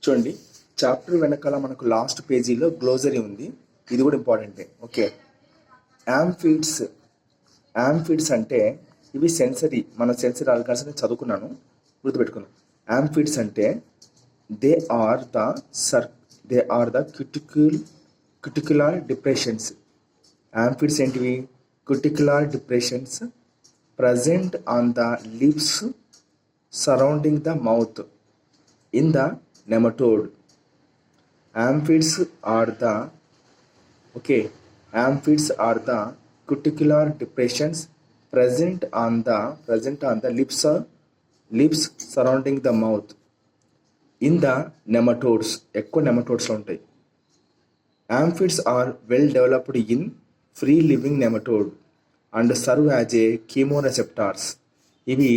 చూడండి, చాప్టర్ వెనకాల మనకు లాస్ట్ పేజీలో గ్లోజరీ ఉంది. ఇది కూడా ఇంపార్టెంటే. ఓకే, యాంఫీడ్స్. యాంఫీడ్స్ అంటే ఇవి సెన్సరీ, మన సెన్సరీ ఆర్గాన్స్ అని చదువుకున్నాను, గుర్తుపెట్టుకున్నాను. యాంఫీడ్స్ అంటే they are the cuticular depressions. Amphids ఏంటివి? Cuticular depressions present on the lips surrounding the mouth in the nematode. Amphids are the cuticular depressions present on the lips surrounding the mouth in the nematodes. ఎక్కువ nematodes ఉంటాయి. Amphids are well developed in free living nematode and serve as a chemoreceptors. ఇవి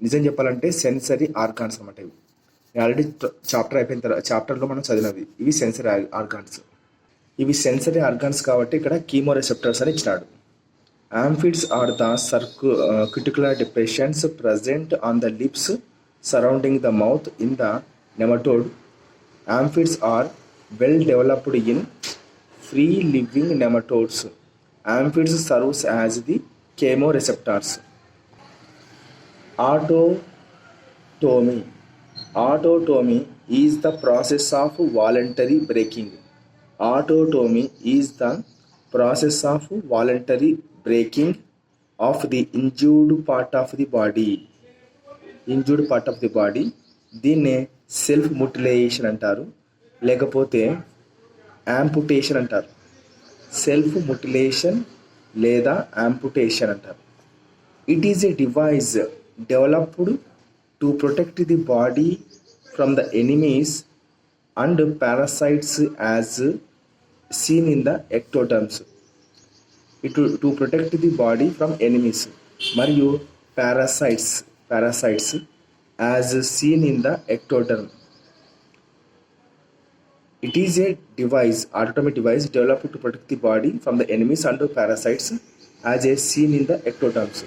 నిజం చెప్పాలంటే sensory organs అనమాట. ఇవి already chapter అయిపోయిన తర్వాత చాప్టర్లో మనం చదివినవి. ఇవి సెన్సరీ ఆర్గాన్స్. ఇవి సెన్సరీ ఆర్గాన్స్ కాబట్టి ఇక్కడ కీమోరెసెప్టార్స్ అని ఇచ్చినాడు. Amphids are the cuticular depressions present on the lips surrounding the mouth in the nematode. Amphids are well developed in free living nematodes. Amphids serves as the chemoreceptors. Autotomy. Autotomy is the process of voluntary breaking. Autotomy is the process of voluntary breaking of the injured part of the body. Injured part of the body. దీన్నే self mutilation అంటారు, లేకపోతే amputation అంటారు. Self mutilation లేదా amputation అంటారు. It is a device developed to protect the body from the enemies and parasites as seen in the ectotherms. To protect the body from enemies మరియు parasites as seen in the ectotherm. It is a device, autotomy device developed to protect the body from the enemies and parasites as a seen in the ectoderms.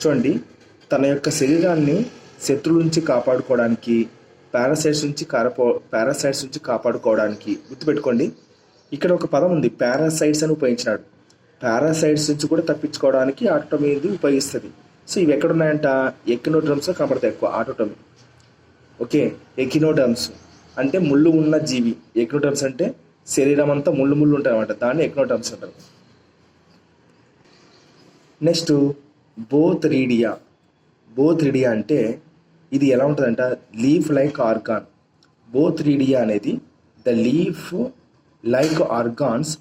చూడండి, తన యొక్క శరీరాన్ని శత్రువుల నుంచి కాపాడుకోవడానికి, parasites నుంచి కాపాడుకోవడానికి. గుర్తుపెట్టుకోండి, ఇక్కడ ఒక పదం ఉంది, పారాసైట్స్ అని ఉపయోగించినాడు. పారాసైట్స్ నుంచి కూడా తప్పించుకోవడానికి ఆటోటమీ ఇది ఉపయోగిస్తుంది. సో ఇవి ఎక్కడున్నాయంట? ఎకినోడర్మ్స్లో కనబడతాయి ఎక్కువ ఆటోటమీ. ఓకే, ఎకినోడర్మ్స్ అంటే ముళ్ళు ఉన్న జీవి. ఎక్నోటర్మ్స్ అంటే శరీరం అంతా ముళ్ళు ఉంటాయి అన్నమాట, దాన్ని ఎక్నోటర్మ్స్ అంటారు. నెక్స్ట్ బోత్రీడియా. బోత్రీడియా అంటే ఇది ఎలా ఉంటుందంట? Leaf like organ. బోత్రీడియా అనేది ద లీఫ్ లైక్ ఆర్గాన్స్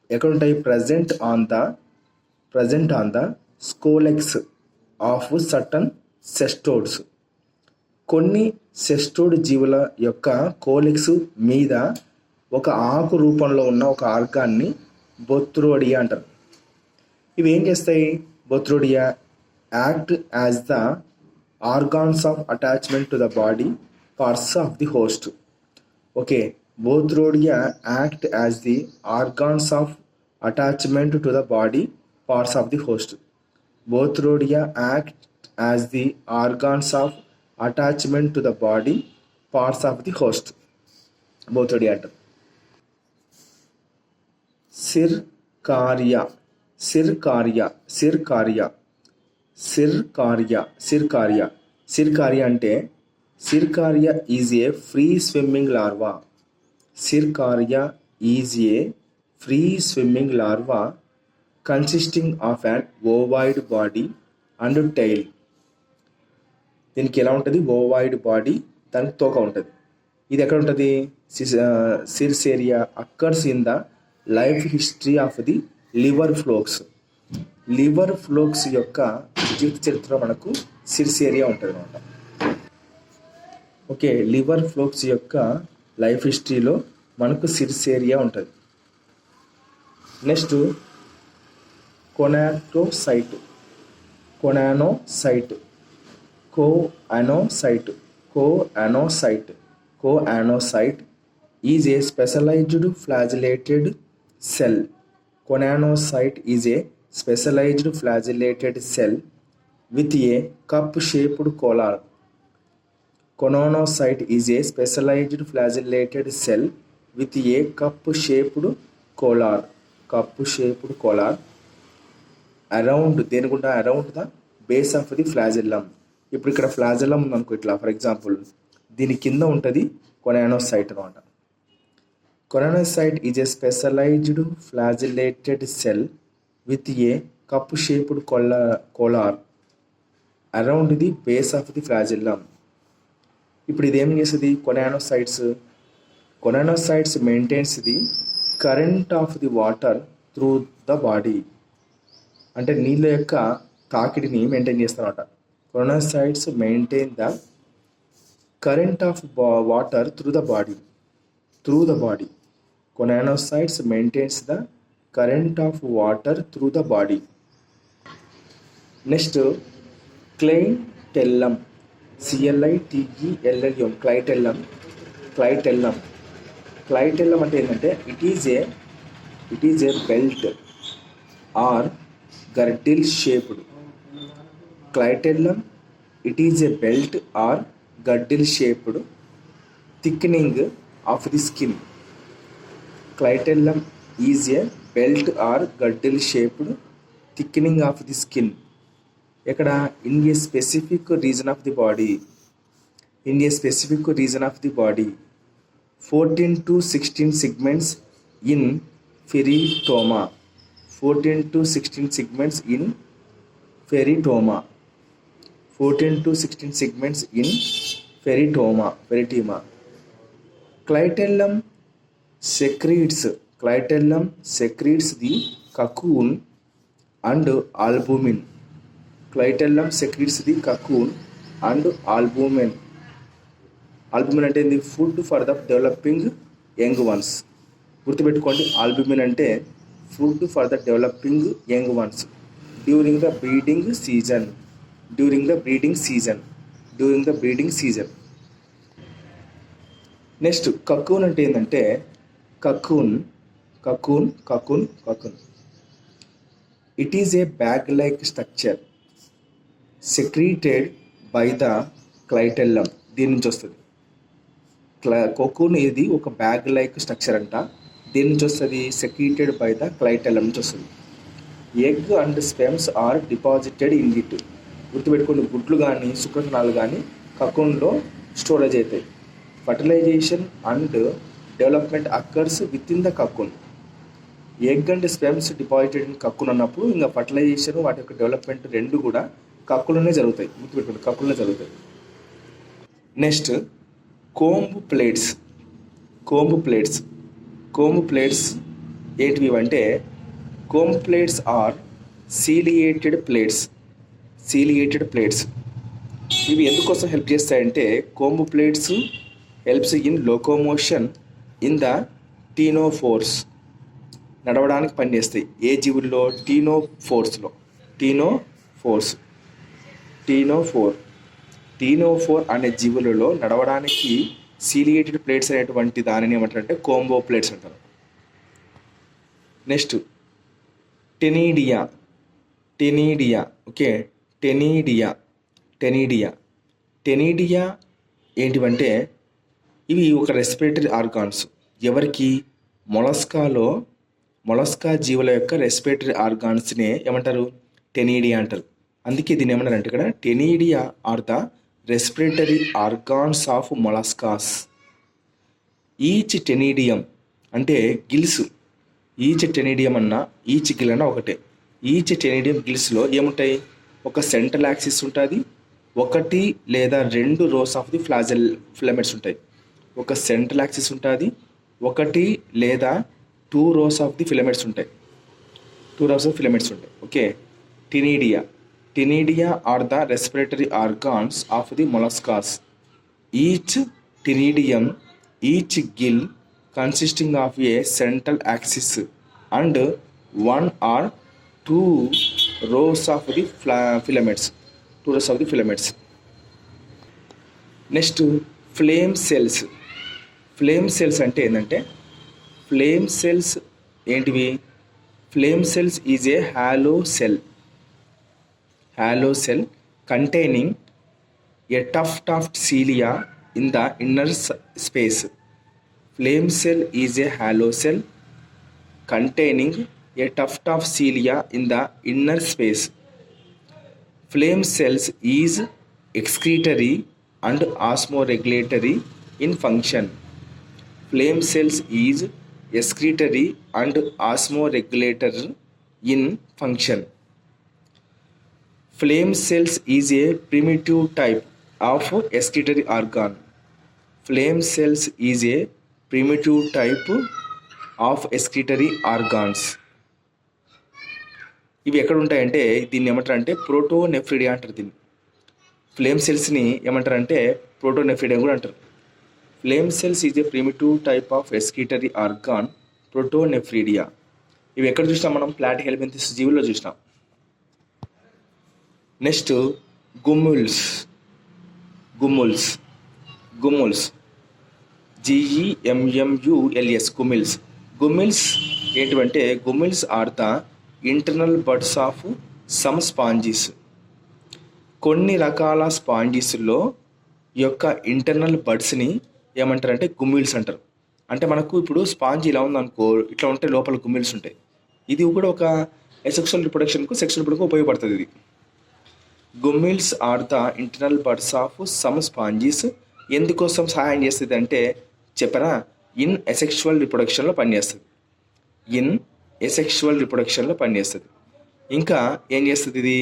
ఎక్కడ ఉంటాయి? Present on the scolex of certain cestodes. కొన్ని సెస్టోడ్ జీవుల యొక్క కోలెక్స్ మీద ఒక ఆకు రూపంలో ఉన్న ఒక ఆర్గాన్ని బొత్రోడియా అంటారు. ఇవి ఏం చేస్తాయి? Bothridia act as the organs of attachment to the body parts of the host. Okay, bothridia act as the organs of attachment to the body parts of the host. Bothridia act as the organs of attachment to the body parts of the host. Bothridia అంటారు. Cercaria అంటే cercaria is a free swimming larva. Cercaria is a free swimming larva consisting of an ovoid body and tile. దీనికి ఎలా ఉంటుంది? ఓవైడ్ body, దానికి తోక ఉంటుంది. ఇది ఎక్కడ ఉంటుంది? Cercaria occurs in the life history of the liver flukes. Liver flukes యొక్క జీవిత చరిత్ర మనకు సిర్సేరియా ఉంటుంది అనమాట. ఓకే, లివర్ ఫ్లోక్స్ యొక్క లైఫ్ హిస్టరీలో మనకు సిర్సేరియా ఉంటుంది. Next కోనానోసైట్. Choanocyte is a specialized flagellated cell. Choanocyte is a specialized flagellated cell with a cup-shaped collar. Choanocyte is a specialised flagellated cell with a cup shaped collar. Cup shaped collar around దేనిగుండా around the base of the flagellum. ఇప్పుడు ఇక్కడ ఫ్లాజిల్లం ఉందనుకో, ఇట్లా for example దీని కింద ఉంటుంది choanocyte అనమాట. Choanocyte is a specialised flagellated cell with a cup shaped collar around the base of the flagellum. ఇప్పుడు ఇది ఏం చేస్తుంది? Choanocytes maintains the current of the water through the body. అంటే నీళ్ళ యొక్క తాకిడిని మెయింటైన్ చేస్తారన్నమాట. Choanocytes maintain the current of water through the body. Choanocytes maintains the current of water through the body. Next clitellum. CLITELLUM. Clitellum అంటే ఏంటంటే it is a belt or girdle shaped. Clitellum it is a belt or girdle shaped thickening of the skin. Clitellum is a belt or girdle shaped thickening of the skin. ఎక్కడ? In a specific region of the body. 14 to 16 segments in peritoma. 14 to 16 segments in peritoma. 14 to 16 segments in peritoma. Clitellum secretes the cocoon and albumin. Clitellum secretes the cocoon and albumin. Albumin అంటే ఏంది? Food for the developing young ones. గుర్తుపెట్టుకోండి, albumin అంటే food for the developing young ones during the breeding season. Next cocoon అంటే ఏంటంటే cocoon it is a bag like structure secreted by the clitellum. దీని నుంచి వస్తుంది. కోకూన్ ఇది ఒక బ్యాగ్ లైక్ స్ట్రక్చర్ అంట. దీని నుంచి వస్తుంది? సెక్రీటెడ్ బై ద క్లైటెల్లం నుంచి వస్తుంది. Egg and sperms are deposited in it. గుర్తుపెట్టుకుని గుడ్లు కానీ శుక్రకణాలు కానీ కకూన్లో స్టోరేజ్ అవుతాయి. Fertilisation and development occurs within the ద కకూన్. Egg and sperms deposited in cocoon అన్నప్పుడు ఇంకా ఫర్టిలైజేషన్ వాటి యొక్క డెవలప్మెంట్ రెండు కూడా కక్కులోనే జరుగుతాయి. గుర్తుపెట్టుకోండి, కక్కులోనే జరుగుతాయి. నెక్స్ట్ కోంబ్ ప్లేట్స్ ఏంటివి అంటే comb plates are ciliated plates. ఇవి ఎందుకోసం హెల్ప్ చేస్తాయంటే comb plates helps in locomotion in the ctenophores. నడవడానికి పనిచేస్తాయి. ఏ జీవుల్లో? టీనోఫోర్ అనే జీవులలో నడవడానికి సీలియేటెడ్ ప్లేట్స్ అనేటువంటి దానిని ఏమంటారంటే కోంబో ప్లేట్స్ అంటారు. నెక్స్ట్ టెనీడియా. ఓకే, టెనీడియా ఏంటివంటే ఇవి ఒక రెస్పిరేటరీ ఆర్గాన్స్. ఎవరికి? మొలస్కా జీవుల యొక్క రెస్పిరేటరీ ఆర్గాన్స్నే ఏమంటారు? టెనీడియా అంటారు. అందుకే దీన్ని ఏమన్నారంటే ఇక్కడ ctenidia are the respiratory organs of molluscs. Each ctenidium అంటే గిల్స్. ఈచ్ టెనీడియం అన్న ఈచ్ గిల్ అన్న ఒకటే. ఈచ్ టెనీడియం గిల్స్లో ఏముంటాయి? ఒక సెంట్రల్ యాక్సిస్ ఉంటుంది, ఒకటి లేదా రెండు రోస్ ఆఫ్ ది ఫిలమెంట్స్ ఉంటాయి. ఒక సెంట్రల్ యాక్సిస్ ఉంటుంది, ఒకటి లేదా 2 rows ఆఫ్ ది ఫిలమెంట్స్ ఉంటాయి. Okay. Ctenidia are the respiratory organs of the molluscas. Each gill consisting of a central axis and 1 or 2 rows of the filaments. Next, flame cells. Flame cells ante endante flame cells entivi? Flame cells is a hollow cell containing a tuft of cilia in the inner space. Flame cell is a hollow cell containing a tuft of cilia in the inner space. Flame cells is excretory and osmoregulatory in function. Flame cells is excretory and osmoregulator in function. Flame cells is a primitive type of excretory organ. Flame cells is a primitive type of excretory organs. ఇవి ఎక్కడ ఉంటాయంటే దీన్ని ఏమంటారంటే ప్రోటోనెఫ్రిడియా అంటారు. దీన్ని flame సెల్స్ని ఏమంటారంటే protonephridia కూడా అంటారు. Flame cells is a primitive type of excretory organ protonephridia. ఇవి ఎక్కడ చూసినాం మనం? ప్లాట్ హెల్మింథస్ జీవుల్లో చూసినాం. నెక్స్ట్ గుమ్ముల్స్. GEMMULS gemmules. గుమిల్స్ ఏంటంటే gemmules are the internal buds of some sponges. కొన్ని రకాల స్పాంజీస్లో యొక్క ఇంటర్నల్ బడ్స్ని ఏమంటారంటే గుమిల్స్ అంటారు. అంటే మనకు ఇప్పుడు స్పాంజ్ ఇలా ఉందనుకో, ఇట్లా ఉంటే లోపల గుమిల్స్ ఉంటాయి. ఇది కూడా ఒక సెక్షువల్ రిప్రొడక్షన్కు ఉపయోగపడుతుంది. ఇది gemmules are the internal buds of some sponges. ఎందుకోసం సహాయం చేస్తుంది అంటే చెప్పరా, ఇన్ ఎసెక్షువల్ రిప్రొడక్షన్లో పనిచేస్తుంది. ఇంకా ఏం చేస్తుంది ఇది?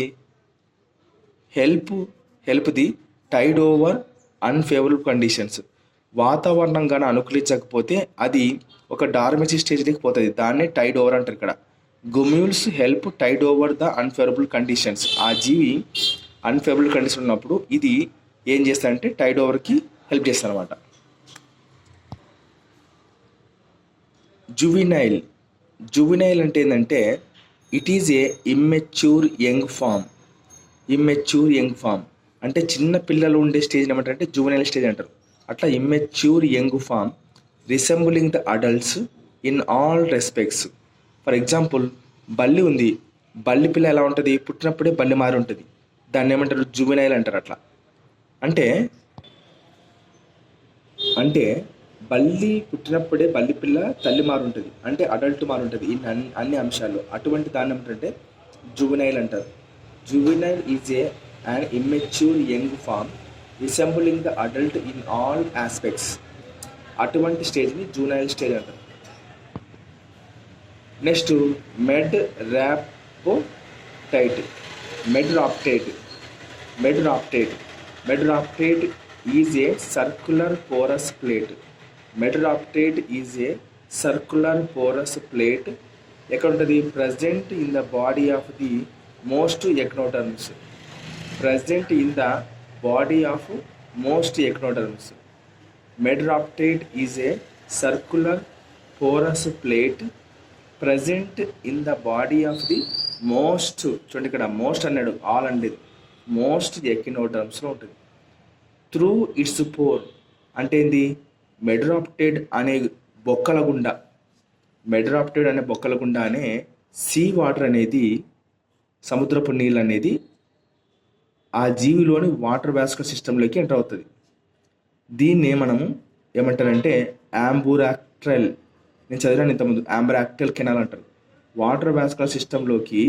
Help the tide over unfavourable conditions. వాతావరణం కానీ అనుకూలించకపోతే అది ఒక డార్మెసీ స్టేజ్కి పోతుంది. దాన్నే టైడ్ ఓవర్ అంటారు. ఇక్కడ gemmules help tide over the unfavourable conditions. ఆ జీవి అన్ఫేవరబుల్ కండిషన్ ఉన్నప్పుడు ఇది ఏం చేస్తారంటే టైడ్ ఓవర్కి హెల్ప్ చేస్తారు అనమాట. జువినైల్ అంటే ఏంటంటే it is a immature young form. అంటే చిన్న పిల్లలు ఉండే స్టేజ్ ఏమంటారంటే జువినైల్ స్టేజ్ అంటారు. అట్లా immature young form resembling the adults in all respects. For example, బల్లి ఉంది. బల్లి పిల్ల ఎలా ఉంటుంది? పుట్టినప్పుడే బల్లి మారి ఉంటుంది. దాన్ని ఏమంటారు? జువినైల్ అంటారు. అట్లా అంటే బల్లి పుట్టినప్పుడే బల్లి పిల్ల తల్లి మారు ఉంటుంది, అంటే అడల్ట్ మారు ఉంటుంది. ఈ అన్ని అంశాల్లో అటువంటి దాన్ని ఏమంటారంటే జువినైల్ అంటారు. Juvenile is an immature young form resembling the adult in all aspects. అటువంటి స్టేజ్ని జూనైల్ స్టేజ్ అంటారు. Next madreporite is a circular porous plate. ఎక్కడ ఉంటుంది? Present in the body of the most echinoderms. Medroptade is a circular porous plate present in the body of the most, చూడండి ఇక్కడ most అన్నాడు, all అనేది most ఎకినోడర్మ్స్లో ఉంటుంది. Through it's pour అంటే ఏంది? మెడ్రాప్టేడ్ అనే బొక్కల గుండానే సీ వాటర్ అనేది, సముద్రపు నీళ్ళు అనేది ఆ జీవిలోని వాటర్ వాస్కులర్ సిస్టంలోకి ఎంటర్ అవుతుంది. దీన్నే మనము ఏమంటారంటే యాంబురాక్ట్రల్. నేను చదివాను ఇంతకుముందు, యాంబురాక్ట్రల్ కెనాల్ అంటారు. వాటర్ వాస్కులర్ సిస్టంలోకి,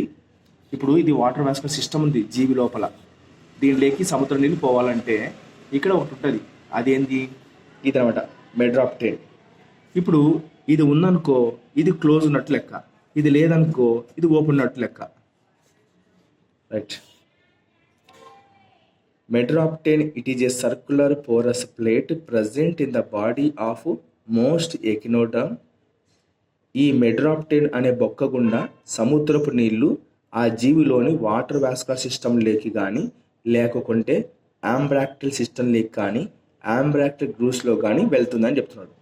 ఇప్పుడు ఇది వాటర్ వాస్కులర్ సిస్టమ్ ఉంది జీవి లోపల, దీనిలోకి సముద్ర నీళ్ళు పోవాలంటే ఇక్కడ ఒకటి ఉంటుంది. అదేంది? ఇది అనమాట మెడ్రాప్టేడ్. ఇప్పుడు ఇది ఉందనుకో, ఇది క్లోజ్ ఉన్నట్టు లెక్క. ఇది లేదనుకో, ఇది ఓపెన్ ఉన్నట్టు లెక్క. Right. Medroptane, it is a circular porous plate present in the body of most echinoderm. ఈ మెడ్రాప్టేన్ అనే బొక్క గుండా సముద్రపు నీళ్లు ఆ జీవిలోని వాటర్ వాస్కులర్ సిస్టంలోకి కానీ, లేకుంటే ఆంబ్రాక్టల్ సిస్టంలోకి కానీ, ఆంబ్రాక్టల్ గ్రూస్లో కానీ వెళ్తుందని చెప్తున్నాడు.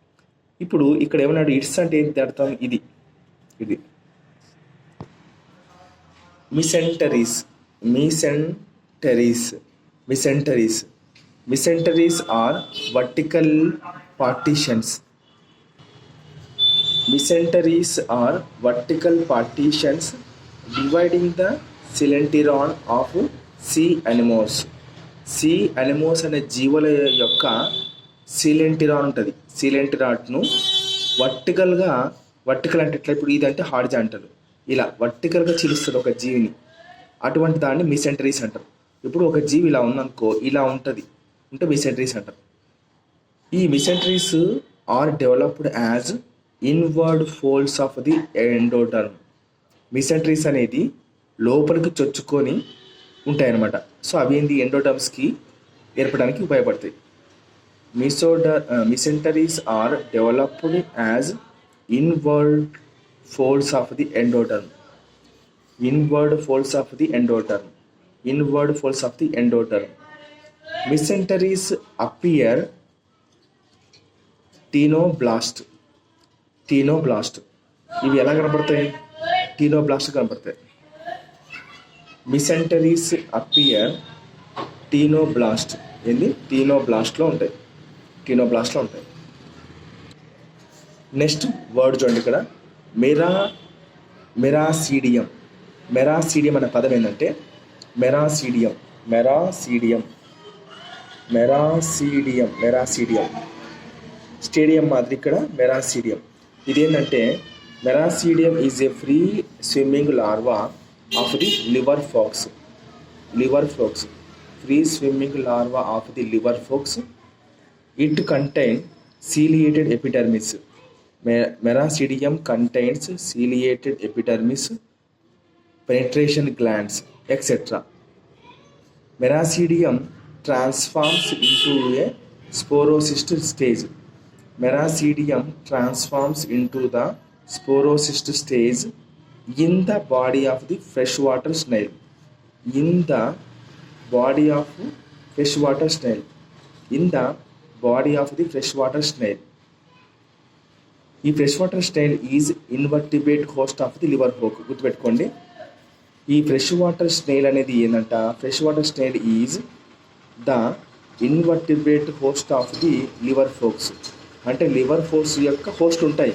ఇప్పుడు ఇక్కడ ఏమన్నాడు? ఇట్స్ అంటే ఏంటి అర్థం? ఇది Mesenteries are vertical partitions. Dividing the coelenteron of sea anemones. అనే జీవుల యొక్క సీలెంటిరాన్ ఉంటుంది. సీలెంటిరాట్ను వర్టికల్ అంటే ఎట్లా, ఇప్పుడు ఇదంటే హారిజాంటల్, ఇలా వర్టికల్గా చీలుస్తుంది ఒక జీవిని, అటువంటి దాన్ని మిసెంటరీస్ అంటారు. ఇప్పుడు ఒక జీవి ఇలా ఉందనుకో, ఇలా ఉంటుంది ఉంటే మిసెంటరీస్ అంటారు. ఈ mesenteries are developed as inward folds of the endoderm. Mesenteries అనేది లోపలికి చొచ్చుకొని ఉంటాయన్నమాట. సో అవి ఏంటి, ఎండోడర్మ్స్కి ఏర్పడడానికి ఉపయోగపడతాయి. Mesenteries are developed as inward folds of the endoderm. Inward folds of the endoderm. Inward folds of the endoderm. Mesenteries appear ctenoblast. ఇవి ఎలా కనపడతాయి, టీనోబ్లాస్ట్ కనపడతాయి. Mesenteries appear ctenoblast. ఏంది, టీనోబ్లాస్ట్లో ఉంటాయి. నెక్స్ట్ వర్డ్ చూడండి ఇక్కడ, మెరాసీడియం. మెరాసీడియం అనే పదం ఏంటంటే మెరాసీడియం. స్టేడియం మాదిరి ఇక్కడ మెరాసీడియం. ఇదేంటంటే miracidium is a free swimming larva of the liver flukes. Free swimming larva of the liver flukes. It contain ciliated epidermis. Meracidium contains ciliated epidermis, penetration glands, etc. Meracidium transforms into a sporocyst stage. Meracidium transforms into the sporocyst stage in the body of the freshwater snail. In the body of freshwater snail. ఈ fresh water snail is invertebrate host of the liver fluke. గుర్తుపెట్టుకోండి, ఈ fresh water snail అనేది ఏంటంట, fresh water snail is the invertebrate host of the liver flukes. అంటే liver flukes యొక్క host ఉంటాయి,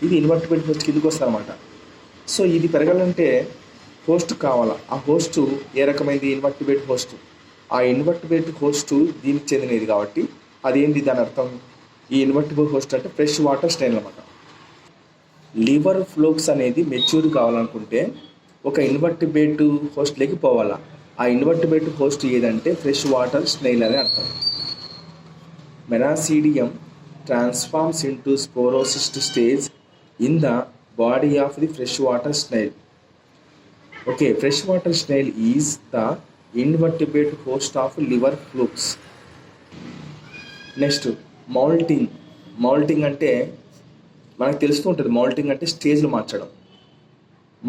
ఇది invertebrate host కిందకి వస్తుంది అనమాట. సో ఇది పెరగాలంటే హోస్ట్ కావాలా. ఆ హోస్ట్ ఏ రకమైనది, ఇన్వర్టిబ్రేట్ హోస్ట్. ఆ ఇన్వర్టిబ్రేట్ హోస్ట్ దీనికి చెందినది కాబట్టి అదేంటి, దాని అర్థం ఈ ఇన్వర్టిబుల్ హోస్ట్ అంటే ఫ్రెష్ వాటర్ స్నేల్ అనమాట. లివర్ ఫ్లోక్స్ అనేది మెచ్యూర్ కావాలనుకుంటే ఒక ఇన్వర్టిబ్రేట్ హోస్ట్లోకి పోవాలా. ఆ ఇన్వర్టిబ్రేట్ హోస్ట్ ఏదంటే ఫ్రెష్ వాటర్ స్నేల్ అని అర్థం. Miracidium transforms into sporocyst stage in the body of the fresh water snail. Okay, fresh water snail is the invertebrate host of liver flukes. Next moulting అంటే మనకు తెలుస్తూ ఉంటుంది. Moulting అంటే స్టేజ్లు మార్చడం.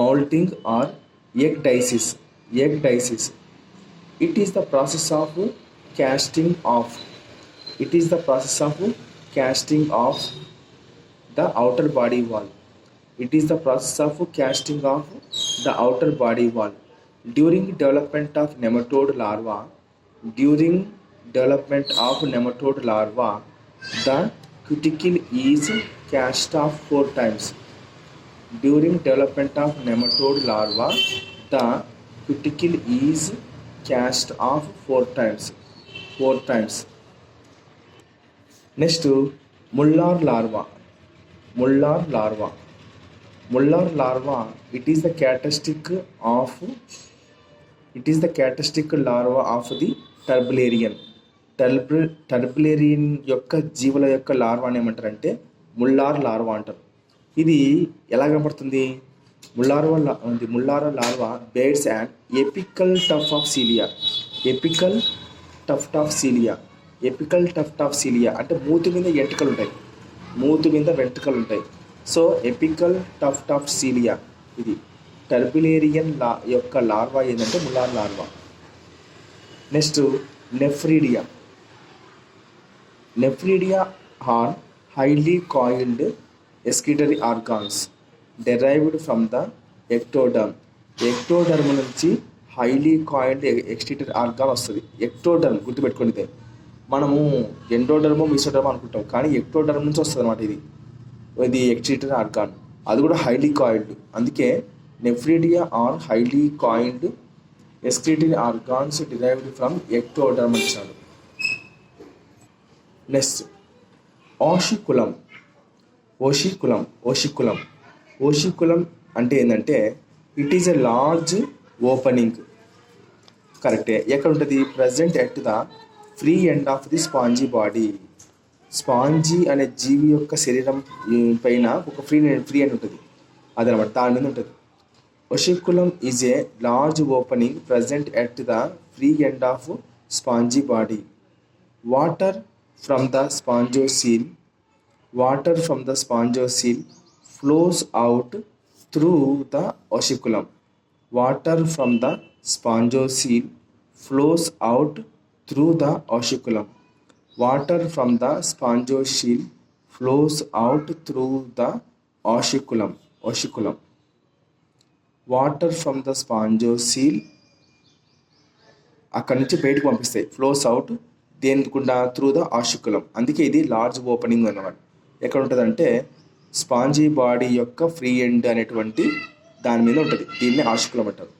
Moulting or egg diocese. It is the process of casting off. It is the process of casting off the outer body wall. During development of nematode larva, the cuticle is cast off 4 times. During development of nematode larva, the cuticle is cast off 4 times. Next, mullar larva. It is the characteristic larva of the turbularian. టర్బులేరియన్ యొక్క జీవుల యొక్క larva అని ఏమంటారంటే ముల్లార్ larva అంటారు. ఇది ఎలా కనపడుతుంది, Muller larva bears and apical tuft of cilia అంటే మూతి మీద వెంట్రుకలు ఉంటాయి. So apical tuft of cilia, ఇది టర్బులేరియన్ యొక్క లార్వా ఏంటంటే Muller larva. Next nephridia are highly coiled excretory organs derived from the ectoderm. Ectoderm నుంచి హైలీ కాయిల్డ్ ఎక్స్క్రీటరీ ఆర్గాన్ వస్తుంది. ఎక్టోడర్మ్ గుర్తుపెట్టుకుంటే మనము ఎండోడర్మో మిసోడర్మో అనుకుంటాం, కానీ ఎక్టోడర్మ్ నుంచి వస్తుంది అనమాట. ఇది ఎక్స్క్రీటరీ ఆర్గాన్, అది కూడా హైలీ కాయిల్డ్. అందుకే nephridia are highly coiled excretory organs derived from ectoderm ఇచ్చాడు. నెక్స్ట్ ఓషికులం ఓషికులం అంటే ఏంటంటే it is a large opening. కరెక్టే. ఎక్కడ ఉంటుంది? Present at the free end of the spongy body. Spongy అనే జీవి యొక్క శరీరం పైన ఒక ఫ్రీ అని ఉంటుంది, అదనమాట, దాని మీద ఉంటుంది. Osculum is a large opening present at the free end of sponge body. Water from the spongocoel flows out through the ossiculum. Water from the spongiocele flows out through the ossiculum. Water from the spongiocele flows out through the ossiculum. Water from the spongiocele అక్కడి నుంచి బయటకు పంపిస్తాయి. Flows out దేనికుండా? Through the osculum. అందుకే ఇది large opening అన్నమాట. ఎక్కడ ఉంటుందంటే స్పాంజీ బాడీ యొక్క ఫ్రీ ఎండ్ అనేటువంటి దాని మీద ఉంటుంది. దీన్ని ఆషికులం అంటారు.